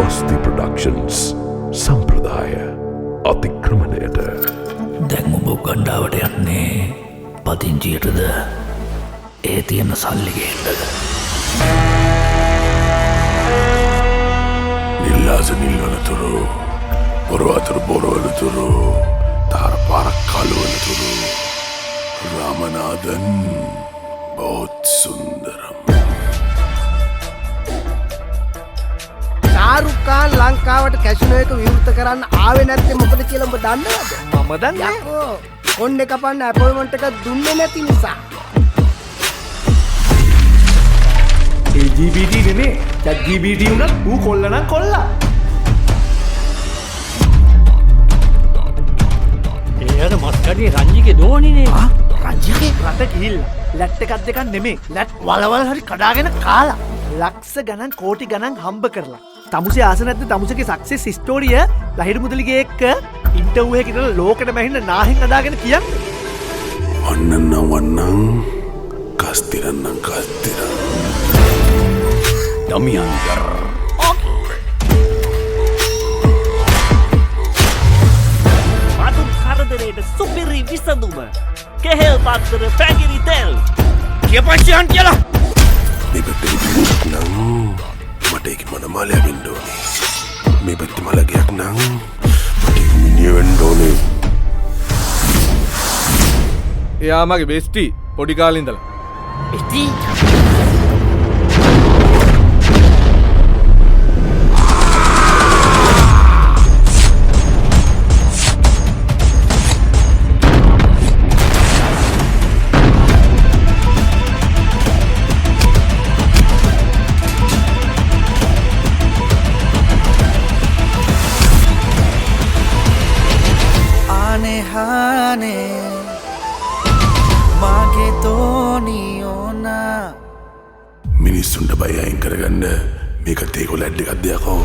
ස්වස්ති ප්‍රොඩක්ෂන්ස් සම්ප්‍රදාය අතික්‍රමණයට. දැන් උඹ ගණ්ඩාවට යන්නේ පදිංචියටද ඒ තියෙන සල්ලිගේටද? නිල්ලාස නිල්වනතුරු බොරවතුරු බොරවනතුරු තාර පාරක් කලුවනතුරු රාමනාදන් බොහොත් සුන්දරම්. ශාරුඛාන් ලංකාවට කැසිනෝ එක විවෘත කරන්න ආවේ නැත්තේ මොකද කියලා ඔබ දන්නවද? මම දන්නේ. යකෝ කොණ්ඩේ කපන්න අපොයින්ට්මන්ට් එක දුන්නේ නැති නිසා. LGBT නෙමේ ChatGPT උනත් ඌ කොල්ල නම් කොල්ලා. ඒකට මස්කඩේ රංජිගේ දෝනිනේ. රංජිගේ රට ගිහිල්ලා ලැට් එකක් දෙකක් නෙමේ ලැට් වලවල් හරි කඩාගෙන කාලා ලක්ෂ ගණන් කෝටි ගණන් හම්බ කරලා. තමුසේ ආස නැද්ද තමුසේගේ සක්සස් ස්ටෝරිය ලහිරු මුදලිගේ එක්ක ඉන්ටර්විව් එකේ ඉඳලා ලෝකෙටම ඇහින්න නාහෙන් අදාගෙන කියන්නේ. වන්නන්න වන්නම් කස්තිරන්නම් කස්තිරන්. දමියන්කර් පතුම් කරදරේට සුපිරි විසඳුම කෙහෙල් පත්තර පැගිරි තෙල් කියපංචියන් කියලා මේ පැත්තේ නම් මට ඒක මනමාලයා වෙන්න ඕනේ. මේ පැත්තේ මලගයක් නම් මට ඒක මිනිහ වෙන්න ඕනේ. එයා මගේ බෙස්ටි පොඩි කාලේ ඉඳලා. ඉති මිනිස්සුන්ට බය අයින් කරගන්න මේකත් ඒගොල්ලෝ ඇඩ් එකක් දෙයක්ෝ.